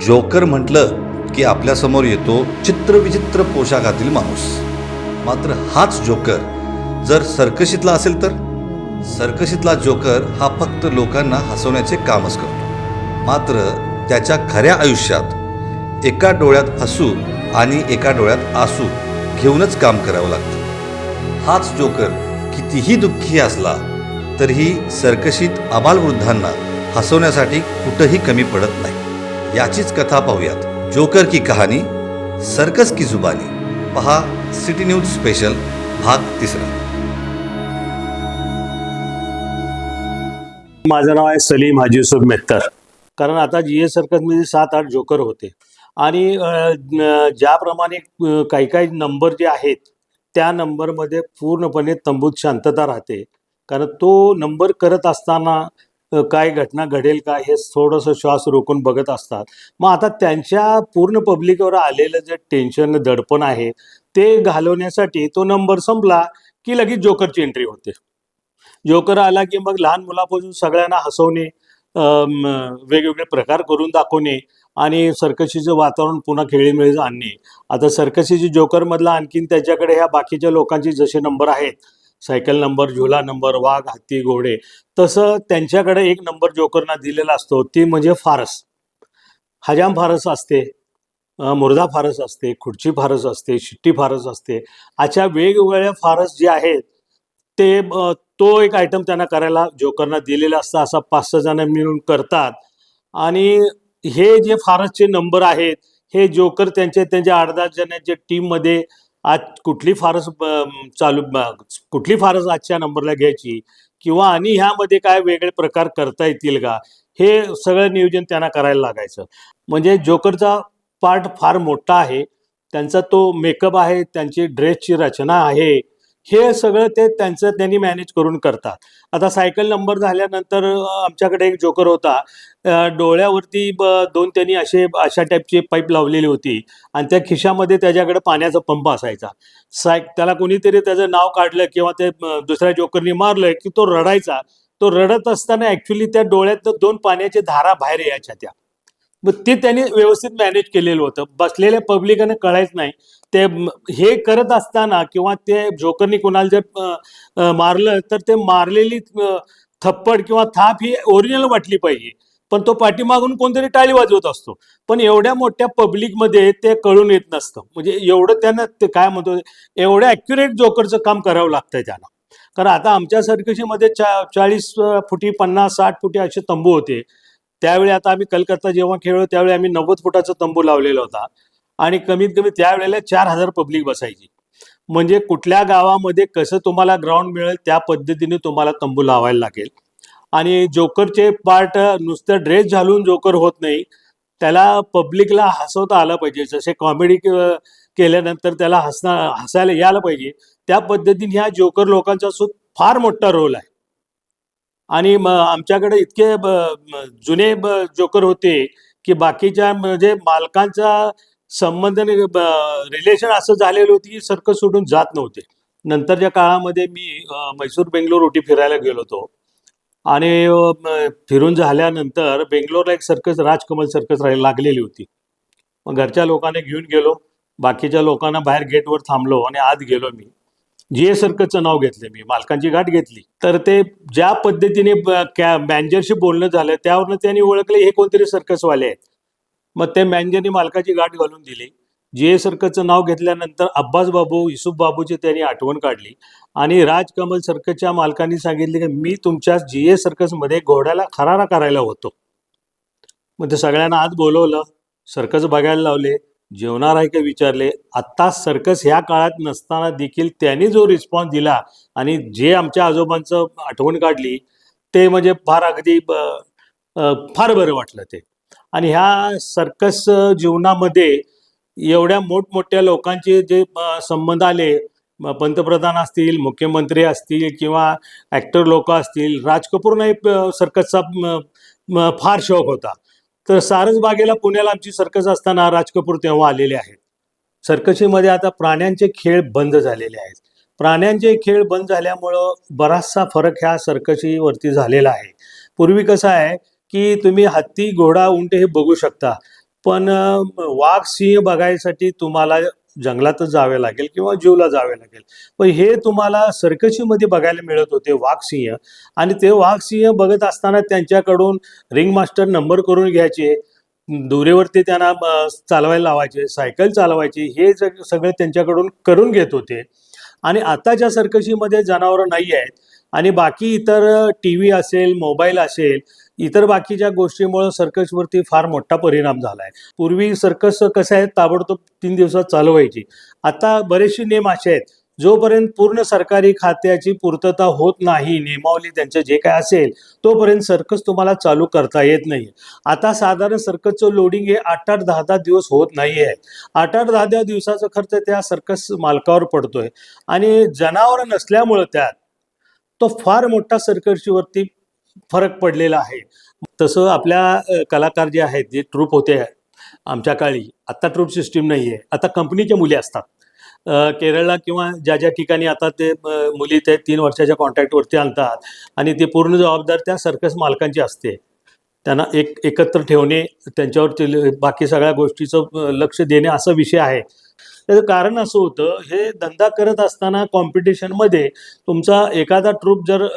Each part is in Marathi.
जोकर म्हटलं की आपल्यासमोर येतो चित्रविचित्र पोशाखातील माणूस. मात्र हाच जोकर जर सर्कशीतला असेल तर सर्कशीतला जोकर हा फक्त लोकांना हसवण्याचे कामच करतो. मात्र त्याच्या खऱ्या आयुष्यात एका डोळ्यात हसू आणि एका डोळ्यात आसू घेऊनच काम करावं लागतं. हाच जोकर कितीही दुःखी असला तरीही सर्कशीत आबालवृद्धांना हसवण्यासाठी कुठंही कमी पडत नाही. याचीच कथा पाहूयात. जोकर की कहाणी, सर्कस की जुबानी. पहा सिटी न्यूज स्पेशल भाग 3. माझं नाव आहे सलीम हाजी युसूफ मेहतर. कारण आता जीएस सर्कसमध्ये 7-8 जोकर होते आणि ज्याप्रमाणे काही काही नंबर जे आहेत त्या नंबरमध्ये पूर्णपणे तंबूत शांतता राहते. कारण तो नंबर करत असताना काय घटना घडेल का हे थोडंसं श्वास रोखून बघत असतात. मग आता त्यांच्या पूर्ण पब्लिकवर आलेलं जे टेन्शन दडपण आहे ते घालवण्यासाठी तो नंबर संपला की लगेच जोकरची एंट्री होते. जोकर आला की मग लहान मुलापासून सगळ्यांना हसवणे, वेगवेगळे प्रकार करून दाखवणे आणि सर्कशीचं वातावरण पुन्हा खेळीमेळीचं आणणे. आता सर्कशीची जोकरमधला आणखीन त्याच्याकडे ह्या बाकीच्या लोकांचे जसे नंबर आहेत, सायकल नंबर, झुला नंबर, वाघ, हत्ती, घोडे, तसं त्यांच्याकडे एक नंबर जोकरना दिलेला असतो, ती म्हणजे फारस. हजाम फारस असते, मुर्दा फारस असते, खुर्ची फारस असते, शिट्टी फारस असते. अशा वेगवेगळ्या फारस जे आहेत ते तो एक आयटम त्यांना करायला जोकरना दिलेला असता. असा 5-6 जण मिळून करतात आणि हे जे फारसचे नंबर आहेत हे जोकर त्यांच्या 8-10 जणांच्या टीममध्ये आज कुठली फारस कुठली फारस आजच्या नंबरला घ्यायची किंवा आणि ह्यामध्ये काय वेगळे प्रकार करता येतील का, हे सगळं नियोजन त्यांना करायला लागायचं. म्हणजे जोकरचा पार्ट फार मोठा आहे. त्यांचा तो मेकअप आहे, त्यांची ड्रेसची रचना आहे, हे सगळं त्यांनी मॅनेज करून करतात. आता सायकल नंबर झाल्यानंतर आमच्याकडे एक जोकर होता. डोळ्यावरती 2 त्यांनी अशा टाईपची पाईप लावलेली होती आणि त्या खिशामध्ये त्याच्याकडे पाण्याचा पंप असायचा. त्याला कोणीतरी त्याचं नाव काढलं किंवा ते दुसऱ्या जोकरनी मारलं की तो रडायचा. तो रडत असताना ॲक्च्युली त्या डोळ्यात 2 पाण्याच्या धारा बाहेर यायच्या त्या. मग ते त्यांनी व्यवस्थित मॅनेज केलेलं होतं. बसलेल्या पब्लिकाने कळायच नाही. ते हे करत असताना किंवा ते जोकरनी कोणाला जर मारलं तर ते मारलेली थप्पड किंवा थाप ही ओरिजिनल वाटली पाहिजे, पण तो पाठीमागून कोणतरी टाळी वाजवत असतो. पण एवढ्या मोठ्या पब्लिकमध्ये ते कळून येत नसतं. म्हणजे एवढं त्यांना ते काय म्हणतो, एवढं ॲक्युरेट जोकरचं काम करावं लागतंय त्यांना. कारण आता आमच्या सर्कशीमध्ये 40 फुटी, 50-60 फुटी असे तंबू होते. त्यावेळी आता आम्ही कलकत्ता जेव्हा खेळलो त्यावेळी आम्ही 90 फुटाचा तंबू लावलेला होता आणि कमीत कमी त्यावेळेला 4000 पब्लिक बसायची. म्हणजे कुठल्या गावामध्ये कसं तुम्हाला ग्राउंड मिळेल त्या पद्धतीने तुम्हाला तंबू लावायला लागेल. आणि जोकरचे पार्ट नुसतं ड्रेस घालून जोकर होत नाही, त्याला पब्लिकला हसवता आलं पाहिजे. जसे कॉमेडी केल्यानंतर त्याला हसायला यायला पाहिजे, त्या पद्धतीने ह्या जोकर लोकांचा फार मोठा रोल आहे. आणि आमच्याकडे इतके जुने जोकर होते की बाकीच्या म्हणजे मालकांचा संबंध रिलेशन असं झालेलं होतं की सर्कस सोडून जात नव्हते. नंतरच्या काळामध्ये मी मैसूर बेंगलोर उटी फिरायला गेलो होतो आणि फिरून झाल्यानंतर बेंगलोरला एक सर्कस, राजकमल सर्कस लागलेली होती. मग घरच्या लोकांना घेऊन गेलो, बाकीच्या लोकांना बाहेर गेटवर थांबलो आणि आत गेलो. मी जीएस सर्कसचं नाव घेतलं, मी मालकांची गाठ घेतली. तर ते ज्या पद्धतीने मॅनेजरशी बोलणं झालं त्यावरनं त्यांनी ओळखले हे कोणतरी सर्कसवाले आहेत. मग ते मॅनेजरनी मालकाची गाठ घालून दिली. जीएस सर्कसचं नाव घेतल्यानंतर अब्बास बाबू, युसूफ बाबूची त्यांनी आठवण काढली आणि राजकमल सर्कसच्या मालकांनी सांगितले की मी तुमच्या जीएस सर्कसमध्ये घोड्याला खरारा करायला होतो. मग ते सगळ्यांना आत बोलवलं, सर्कस बघायला लावले, जेवणार आहे का विचारले. आत्ता सर्कस ह्या काळात नसताना देखील त्यांनी जो रिस्पॉन्स दिला आणि जे आमच्या आजोबांचं आठवण काढली ते म्हणजे फार अगदी फार बरं वाटलं ते. आणि ह्या सर्कस जीवनामध्ये एवढ्या मोठमोठ्या लोकांचे जे संबंध आले, पंतप्रधान असतील, मुख्यमंत्री असतील किंवा ॲक्टर लोक असतील. राज कपूरनाही सर्कसचा फार शौक होता. तर सारसबागेला पुण्याला आमची सर्कस असताना राज कपूर तेव्हा आलेले आहेत. सर्कशीमध्ये आता प्राण्यांचे खेळ बंद झालेले आहेत. प्राण्यांचे खेळ बंद झाल्यामुळं बराचसा फरक ह्या सर्कशीवरती झालेला आहे. पूर्वी कसं आहे की तुम्ही हत्ती, घोडा, उंट हे बघू शकता, पण वाघ सिंह बघायसाठी तुम्हाला जंगलातच जावे लागेल किंवा जूला जावे लागेल. पण हे तुम्हाला सर्कशीमध्ये बघायला मिळत होते वाघ सिंह. आणि ते वाघ सिंह बघत असताना त्यांच्याकडून रिंग मास्टर नंबर करून घ्यायचे, दोरीवरती त्यांना चालवायला लावायचे, सायकल चालवायची, हे सगळे त्यांच्याकडून करून घेत होते. आणि आताच्या सर्कशीमध्ये जनावरं नाही आहेत. आणि बाकी इतर TV असेल, मोबाईल असेल, इतर बाकीच्या गोष्टीमुळे सर्कसवरती फार मोठा परिणाम झाला आहे. पूर्वी सर्कस कसं आहे, ताबडतोब 3 दिवसात चालू व्हायची. आता बरेचसे नियम असे आहेत, जोपर्यंत पूर्ण सरकारी खात्याची पूर्तता होत नाही, नियमावली त्यांचं जे काय असेल, तोपर्यंत सर्कस तुम्हाला चालू करता येत नाही. आता साधारण सर्कसचं लोडिंग हे 8-8, 10-10 दिवस होत नाही आहे. 8-8, 10-10 दिवसाचा खर्च त्या सर्कस मालकावर पडतोय. आणि जनावरं नसल्यामुळं त्यात तो फार मोठा सर्कशीवरती फरक पडलेला आहे. तसं आपल्या कलाकार जे आहेत, जे ट्रूप होते आमच्या काळी, आता ट्रूप सिस्टीम नाही आहे. आता कंपनीच्या मुली असतात. केरळला किंवा ज्या ज्या ठिकाणी आता ते मुली ते 3 वर्षाच्या कॉन्ट्रॅक्टवरती आणतात आणि ते पूर्ण जबाबदार त्या सर्कस मालकांची असते. त्यांना एकत्र ठेवणे, त्यांच्यावरती बाकी सगळ्या गोष्टीचं लक्ष देणे असा विषय आहे. त्याचं कारण असं होतं, हे धंदा करत असताना कॉम्पिटिशनमध्ये तुमचा एखादा ट्रूप जर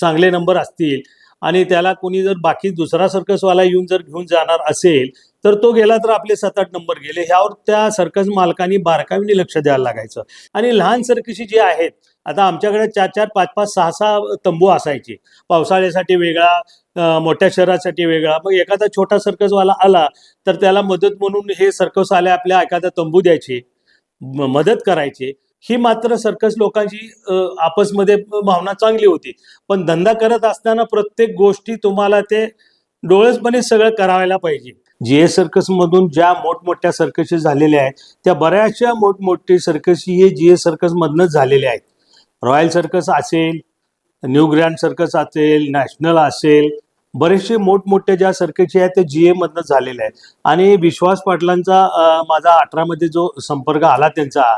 चांगले नंबर असतील आणि त्याला कोणी जर बाकी दुसरा सर्कसवाला येऊन जर घेऊन जाणार असेल, तर तो गेला तर आपले 7-8 नंबर गेले. ह्यावर त्या सर्कस मालकांनी बारकाईने लक्ष द्यायला लागायचं. आणि लहान सर्कशी जे आहेत, आता आमच्याकडे 4-4, 5-5, 6-6 तंबू असायचे. पावसाळ्यासाठी वेगळा, मोठ्या शहरासाठी वेगळा. मग एखादा छोटा सर्कसवाला आला तर त्याला मदत म्हणून हे सर्कसवाले आपल्या एखादा तंबू द्यायचे, मदत करायचे. ही मात्र सर्कस लोकांची आपसमध्ये भावना चांगली होती. पण धंदा करत असताना प्रत्येक गोष्टी तुम्हाला ते डोळसपणे सगळं करायला पाहिजे. GS सर्कसमधून ज्या मोठमोठ्या सर्कशी झालेल्या आहेत, त्या बऱ्याचशा मोठमोठी सर्कशी हे GS सर्कसमधनंच झालेल्या आहेत. रॉयल सर्कस असेल, न्यू ग्रँड सर्कस असेल, नॅशनल असेल, बरेचसे मोठमोठे ज्या सर्कशी आहेत ते GA मधनं झालेले आहेत. आणि विश्वास पाटलांचा माझा 18 मध्ये जो संपर्क आला त्यांचा,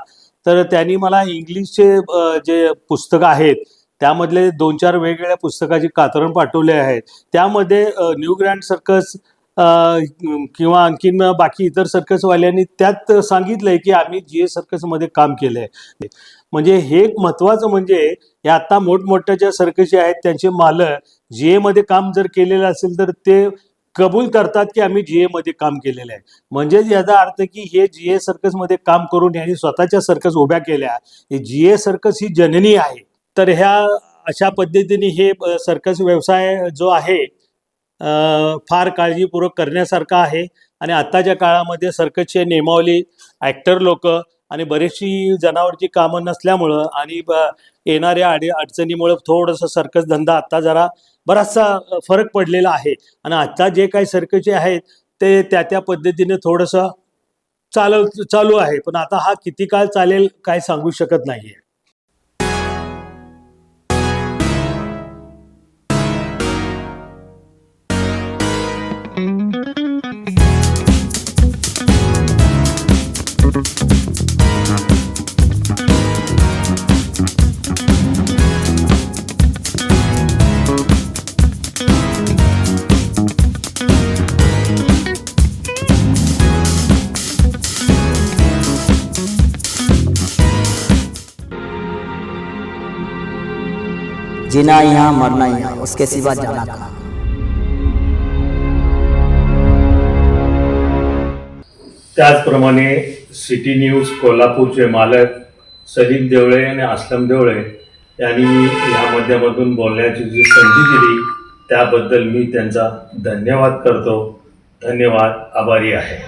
तर त्यांनी मला इंग्लिशचे जे पुस्तकं आहेत त्यामधले 2-4 वेगवेगळ्या पुस्तकाची कात्रण पाठवले आहेत. त्यामध्ये न्यू ग्रँड सर्कस किंवा आणखीन बाकी इतर सर्कसवाल्यांनी त्यात सांगितलंय की आम्ही GS सर्कसमध्ये काम केलंय. म्हणजे हे एक महत्त्वाचं म्हणजे हे आता मोठमोठ्या ज्या सर्कशी आहेत त्यांचे मालक GA मध्ये काम जर केलेलं असेल तर ते कबूल करतात की आम्ही GA मध्ये काम केलेलं आहे. म्हणजेच याचा अर्थ की हे GA सर्कसमध्ये काम करून यांनी स्वतःच्या सर्कस उभ्या केल्या. हे GA सर्कस ही जननी आहे. तर ह्या अशा पद्धतीने हे सर्कस व्यवसाय जो आहे फार काळजीपूर्वक करण्यासारखा आहे. आणि आत्ताच्या काळामध्ये सर्कसची नियमावली, ॲक्टर लोक आणि बरीचशी जनावरची कामं नसल्यामुळं आणि येणाऱ्या अडचणीमुळं थोडंसं सर्कस धंदा आत्ता जरा बराचसा फरक पडलेला आहे. आणि आत्ता जे काही सर्कसचे आहेत ते त्या पद्धतीने थोडंसं चालू आहे. पण आता हा किती काळ चालेल काय सांगू शकत नाही आहे. जीना यहाँ मरना यहाँ, उसके सिवा जाना कहाँ। त्याचप्रमाणे सिटी न्यूज कोल्हापूरचे मालक सलीम देवळे आणि असलम देवळे यांनी या माध्यमातून बोलण्याची जी संधी दिली त्याबद्दल मी त्यांचा धन्यवाद करतो. धन्यवाद, आभारी आहे.